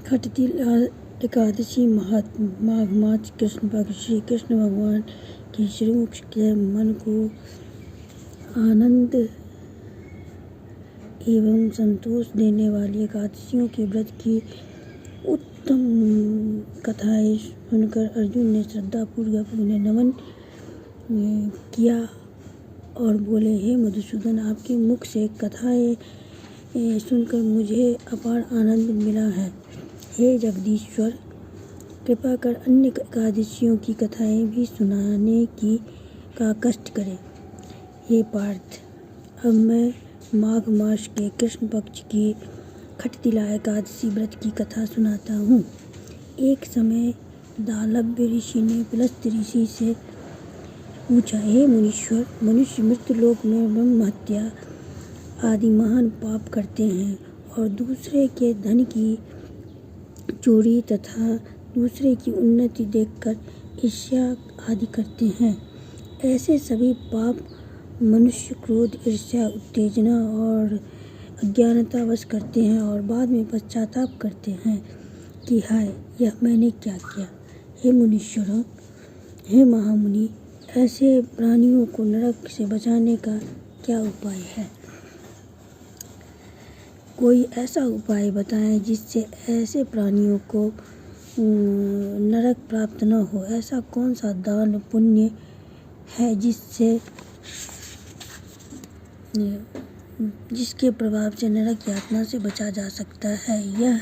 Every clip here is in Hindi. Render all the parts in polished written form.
खटतिल एकादशी माघ मास कृष्ण पक्ष श्री कृष्ण भगवान के श्रीमुख के मन को आनंद एवं संतोष देने वाली एकादशियों के व्रत की उत्तम कथाएं सुनकर अर्जुन ने श्रद्धापूर्वक उन्हें नमन किया और बोले, हे मधुसूदन, आपके मुख से कथाएं सुनकर मुझे अपार आनंद मिला है। हे जगदीश्वर, कृपा कर अन्य एकादशियों की कथाएं भी सुनाने का कष्ट करें। हे पार्थ, अब मैं माघ मास के कृष्ण पक्ष की खटतिला एकादशी व्रत की कथा सुनाता हूँ। एक समय दालभ्य ऋषि ने पुलस्त्य ऋषि से पूछा, हे मुनीश्वर, मनुष्य मृत्युलोक में ब्रह्म हत्या आदि महान पाप करते हैं और दूसरे के धन की चोरी तथा दूसरे की उन्नति देखकर ईर्ष्या आदि करते हैं। ऐसे सभी पाप मनुष्य क्रोध, ईर्ष्या, उत्तेजना और अज्ञानतावश करते हैं और बाद में पश्चाताप करते हैं कि हाय, यह मैंने क्या किया। हे मुनीश्वरों, हे महामुनि, ऐसे प्राणियों को नरक से बचाने का क्या उपाय है? कोई ऐसा उपाय बताएं जिससे ऐसे प्राणियों को नरक प्राप्त न हो। ऐसा कौन सा दान पुण्य है जिसके प्रभाव से नरक यातना से बचा जा सकता है? यह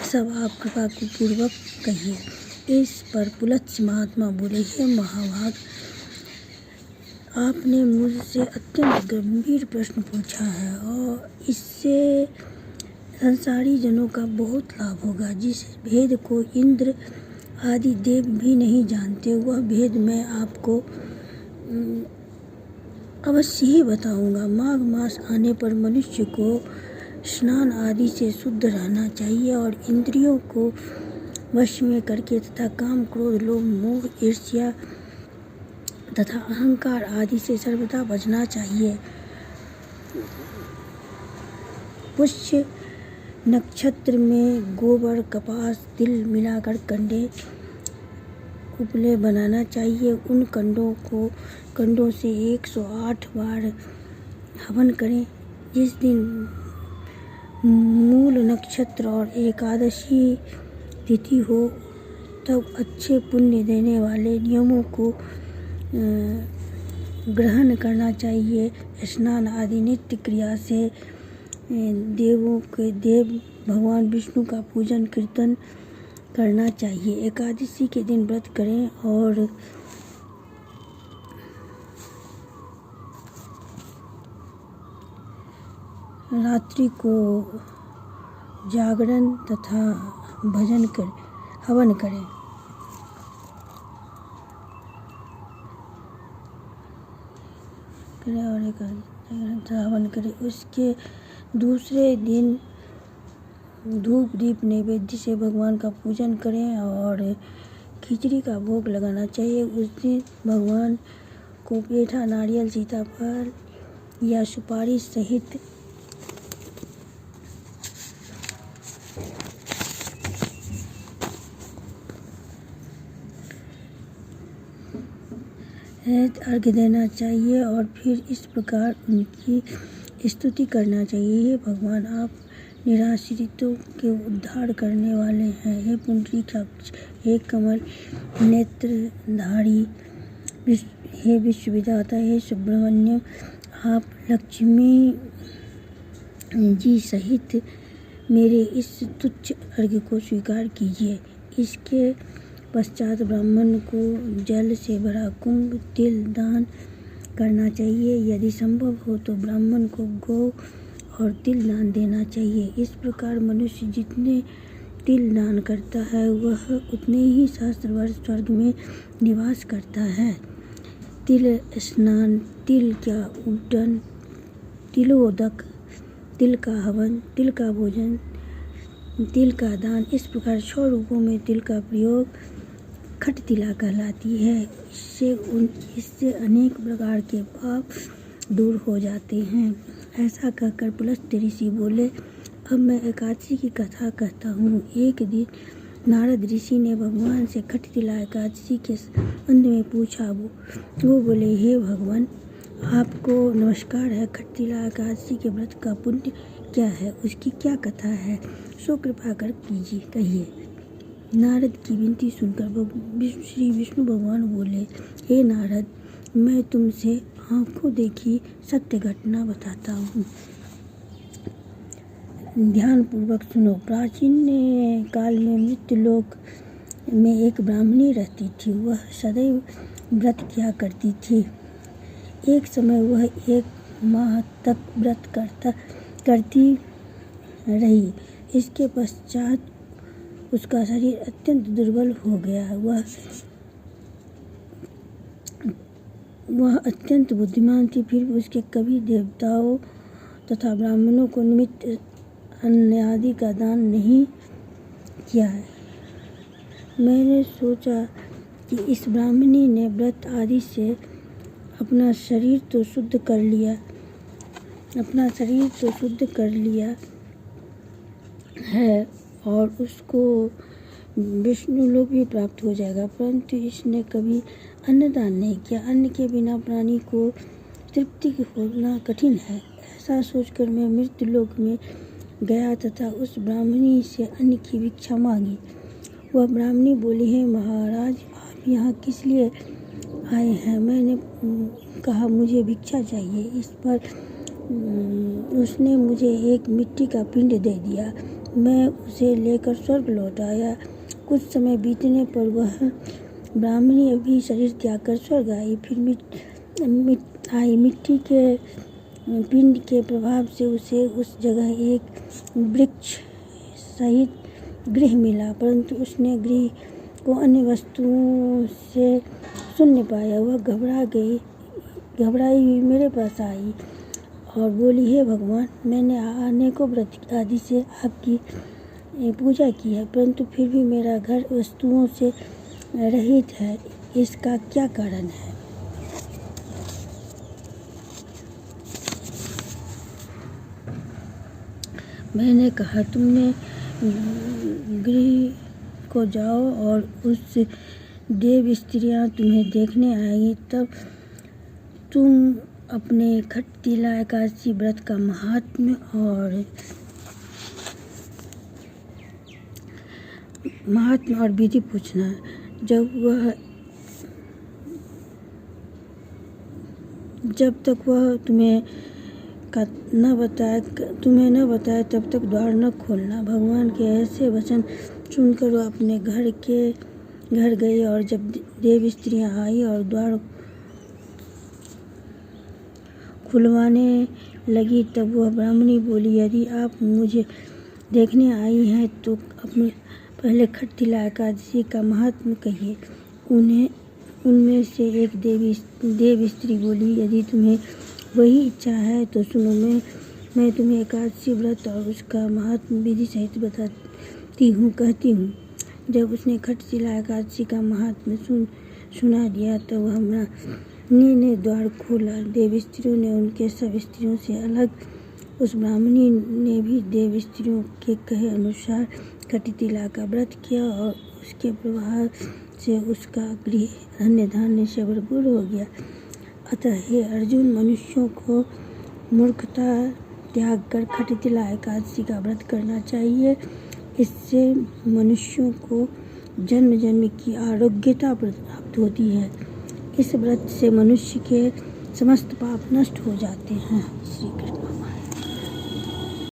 सब आप कृपा पूर्वक कहिए। इस पर पुलस्त्य महात्मा बोले, हे महाभाग, आपने मुझसे अत्यंत गंभीर प्रश्न पूछा है और इससे संसारी जनों का बहुत लाभ होगा। जिस भेद को इंद्र आदि देव भी नहीं जानते, वह भेद मैं आपको अवश्य ही बताऊंगा। माघ मास आने पर मनुष्य को स्नान आदि से शुद्ध रहना चाहिए और इंद्रियों को वश में करके तथा काम, क्रोध, लोभ, मोह, ईर्ष्या तथा अहंकार आदि से सर्वदा बचना चाहिए। पुष्य नक्षत्र में गोबर, कपास, तिल मिलाकर कंडे उपले बनाना चाहिए। उन कंडों से 108 बार हवन करें। जिस दिन मूल नक्षत्र और एकादशी तिथि हो, तब अच्छे पुण्य देने वाले नियमों को ग्रहण करना चाहिए। स्नान आदि नित्य क्रिया से देवों के देव भगवान विष्णु का पूजन कीर्तन करना चाहिए। एकादशी के दिन व्रत करें और रात्रि को जागरण तथा हवन करें। उसके दूसरे दिन धूप दीप नैवेद्य से भगवान का पूजन करें और खिचड़ी का भोग लगाना चाहिए। उस दिन भगवान को पेठा, नारियल, सीताफल या सुपारी सहित अर्घ्य देना चाहिए और फिर इस प्रकार उनकी स्तुति करना चाहिए, हे भगवान, आप निराश्रितों के उद्धार करने वाले हैं। हे पुंडरीकाक्ष, हे कमल नेत्रधारी, हे विश्वविधाता, हे सुब्रह्मण्यम, आप लक्ष्मी जी सहित मेरे इस तुच्छ अर्घ्य को स्वीकार कीजिए। इसके पश्चात ब्राह्मण को जल से भरा कुंभ तिल दान करना चाहिए। यदि संभव हो तो ब्राह्मण को गौ और तिल दान देना चाहिए। इस प्रकार मनुष्य जितने तिल दान करता है, वह उतने ही सहस्त्र वर्ष स्वर्ग में निवास करता है। तिल स्नान, तिल का उड्डन, तिलोदक, तिल का हवन, तिल का भोजन, तिल का दान, इस प्रकार 100 रूपों में तिल का प्रयोग खटतिला कहलाती है। इससे अनेक प्रकार के पाप दूर हो जाते हैं। ऐसा कहकर पुलस्त्य ऋषि बोले, अब मैं एकादशी की कथा कहता हूँ। एक दिन नारद ऋषि ने भगवान से खटतिला एकादशी के संबंध में पूछा। वो बोले, हे भगवान, आपको नमस्कार है। खटतिला एकादशी के व्रत का पुण्य क्या है, उसकी क्या कथा है, सो कृपा कर कीजिए, कहिए। नारद की विनती सुनकर श्री विष्णु भगवान बोले, हे नारद, मैं तुमसे आंखों देखी सत्य घटना बताता हूँ, ध्यान पूर्वक सुनो। प्राचीन काल में मृत्युलोक में एक ब्राह्मणी रहती थी। वह सदैव व्रत किया करती थी। एक समय वह 1 माह तक व्रत करती रही। इसके पश्चात उसका शरीर अत्यंत दुर्बल हो गया। वह अत्यंत बुद्धिमान थी, फिर भी उसके कभी देवताओं तथा ब्राह्मणों को निमित्त अन्न आदि का दान नहीं किया है। मैंने सोचा कि इस ब्राह्मणी ने व्रत आदि से अपना शरीर तो शुद्ध कर लिया है और उसको विष्णु लोक भी प्राप्त हो जाएगा, परंतु इसने कभी अन्नदान नहीं किया। अन्न के बिना प्राणी को तृप्ति होना कठिन है। ऐसा सोचकर मैं मृत्यु लोक में गया तथा उस ब्राह्मणी से अन्न की भिक्षा मांगी। वह ब्राह्मणी बोली, हे महाराज, आप यहाँ किस लिए आए हैं? मैंने कहा, मुझे भिक्षा चाहिए। इस पर उसने मुझे एक मिट्टी का पिंड दे दिया। मैं उसे लेकर स्वर्ग लौट आया। कुछ समय बीतने पर वह ब्राह्मणी अभी शरीर त्याग कर स्वर्ग आई। फिर मिट्टी के पिंड के प्रभाव से उसे उस जगह एक वृक्ष सहित गृह मिला, परंतु उसने गृह को अन्य वस्तुओं से शून्य पाया। वह घबराई हुई मेरे पास आई और बोली, हे भगवान, मैंने अनेकों व्रत आदि से आपकी पूजा की है, परंतु फिर भी मेरा घर वस्तुओं से रहित है। इसका क्या कारण है? मैंने कहा, तुमने गृह को जाओ और उस देव स्त्रियां तुम्हें देखने आएगी, तब तुम अपने खटतिला एकादशी व्रत का महात्म्य और विधि पूछना। जब तक वह तुम्हें न बताए तब तक द्वार न खोलना। भगवान के ऐसे वचन सुनकर वह अपने घर गई और जब देव स्त्रियां आई और द्वार खुलवाने लगी, तब वह ब्राह्मणी बोली, यदि आप मुझे देखने आई हैं तो अपने पहले खटतिला एकादशी का महात्म्य कहिए। उनमें से एक देव स्त्री बोली, यदि तुम्हें वही इच्छा है तो सुनो, मैं तुम्हें एकादशी व्रत और उसका महात्म्य विधि सहित कहती हूँ। जब उसने खटतिला एकादशी का महात्म्य सुना दिया, तब वह ब्राह्मणी ने द्वार खोला। देव स्त्रियों ने उनके सब स्त्रियों से अलग, उस ब्राह्मणी ने भी देव स्त्रियों के कहे अनुसार खटतिला का व्रत किया और उसके प्रभाव से उसका गृह धन्य धान्य से भरपूर हो गया। अतः हे अर्जुन, मनुष्यों को मूर्खता त्याग कर खटतिला एकादशी का व्रत करना चाहिए। इससे मनुष्यों को जन्म जन्म की आरोग्यता प्राप्त होती है। इस व्रत से मनुष्य के समस्त पाप नष्ट हो जाते हैं। श्री कृष्ण।